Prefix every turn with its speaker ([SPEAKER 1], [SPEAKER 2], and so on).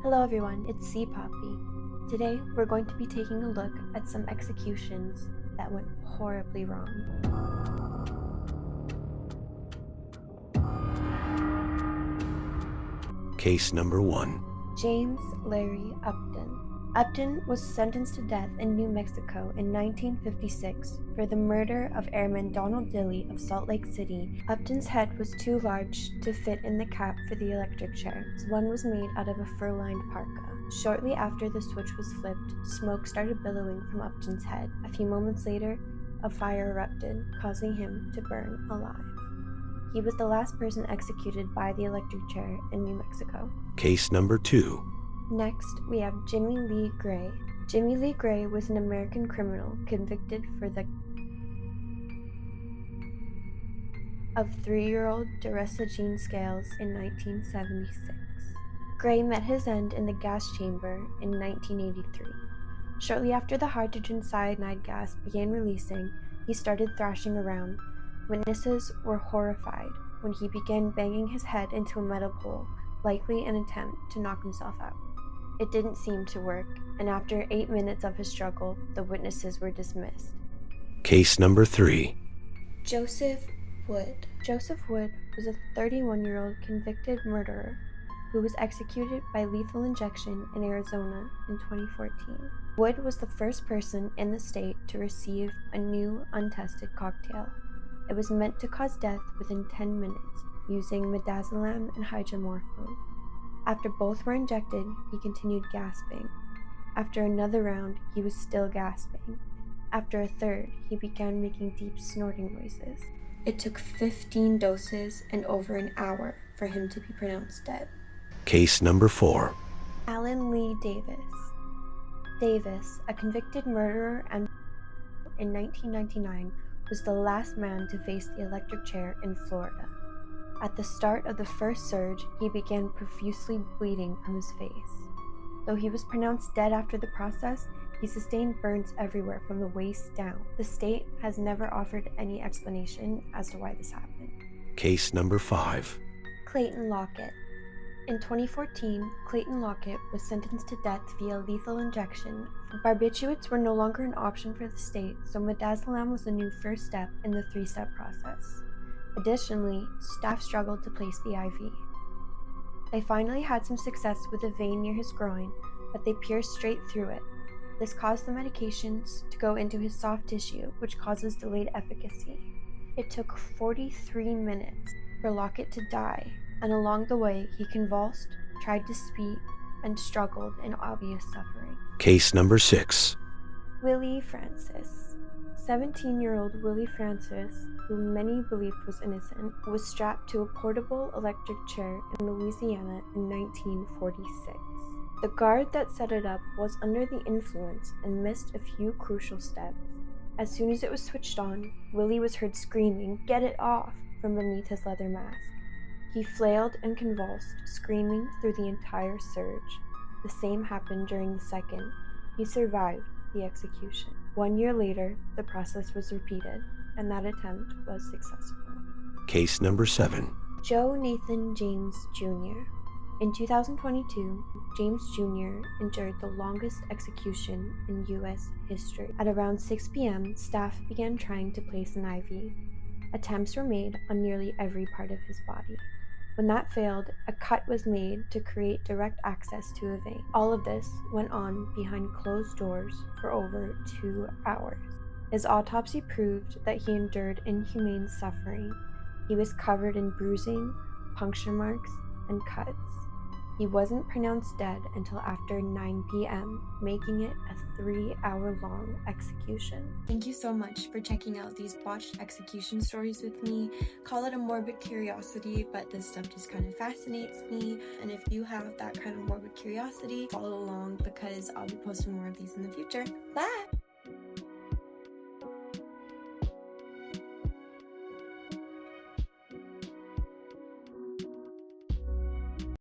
[SPEAKER 1] Hello everyone, it's C Poppy. Today we're going to be taking a look at some executions that went horribly wrong.
[SPEAKER 2] Case number 1.
[SPEAKER 1] James Larry Upton. Upton was sentenced to death in New Mexico in 1956 for the murder of Airman Donald Dilley of Salt Lake City. Upton's head was too large to fit in the cap for the electric chair, so one was made out of a fur-lined parka. Shortly after the switch was flipped, smoke started billowing from Upton's head. A few moments later, a fire erupted, causing him to burn alive. He was the last person executed by the electric chair in New Mexico.
[SPEAKER 2] Case number 2.
[SPEAKER 1] Next, we have Jimmy Lee Gray. Jimmy Lee Gray was an American criminal convicted for the of 3-year-old Teresa Jean Scales in 1976. Gray met his end in the gas chamber in 1983. Shortly after the hydrogen cyanide gas began releasing, he started thrashing around. Witnesses were horrified when he began banging his head into a metal pole, likely an attempt to knock himself out. It didn't seem to work, and after 8 minutes of his struggle, the witnesses were dismissed.
[SPEAKER 2] Case number 3.
[SPEAKER 1] Joseph Wood. Joseph Wood was a 31-year-old convicted murderer who was executed by lethal injection in Arizona in 2014. Wood was the first person in the state to receive a new untested cocktail. It was meant to cause death within 10 minutes using midazolam and hydromorphone. After both were injected, he continued gasping. After another round, he was still gasping. After a third, he began making deep snorting noises. It took 15 doses and over an hour for him to be pronounced dead.
[SPEAKER 2] Case number 4.
[SPEAKER 1] Alan Lee Davis. Davis, a convicted murderer and in 1999, was the last man to face the electric chair in Florida. At the start of the first surge, he began profusely bleeding from his face. Though he was pronounced dead after the process, he sustained burns everywhere from the waist down. The state has never offered any explanation as to why this happened.
[SPEAKER 2] Case number 5.
[SPEAKER 1] Clayton Lockett. In 2014, Clayton Lockett was sentenced to death via lethal injection. Barbiturates were no longer an option for the state, so midazolam was the new first step in the 3-step process. Additionally, staff struggled to place the IV. They finally had some success with a vein near his groin, but they pierced straight through it. This caused the medications to go into his soft tissue, which causes delayed efficacy. It took 43 minutes for Lockett to die, and along the way he convulsed, tried to speak, and struggled in obvious suffering.
[SPEAKER 2] Case number 6.
[SPEAKER 1] Willie Francis. 17-year-old Willie Francis, who many believed was innocent, was strapped to a portable electric chair in Louisiana in 1946. The guard that set it up was under the influence and missed a few crucial steps. As soon as it was switched on, Willie was heard screaming, "Get it off!" from beneath his leather mask. He flailed and convulsed, screaming through the entire surge. The same happened during the second. He survived the execution. 1 year later, the process was repeated, and that attempt was successful.
[SPEAKER 2] Case number 7.
[SPEAKER 1] Joe Nathan James Jr. In 2022, James Jr. endured the longest execution in U.S. history. At around 6 p.m., staff began trying to place an IV. Attempts were made on nearly every part of his body. When that failed, a cut was made to create direct access to a vein. All of this went on behind closed doors for over 2 hours. His autopsy proved that he endured inhumane suffering. He was covered in bruising, puncture marks, and cuts. He wasn't pronounced dead until after 9 p.m., making it a 3-hour-long execution. Thank you so much for checking out these botched execution stories with me. Call it a morbid curiosity, but this stuff just kind of fascinates me. And if you have that kind of morbid curiosity, follow along because I'll be posting more of these in the future. Bye!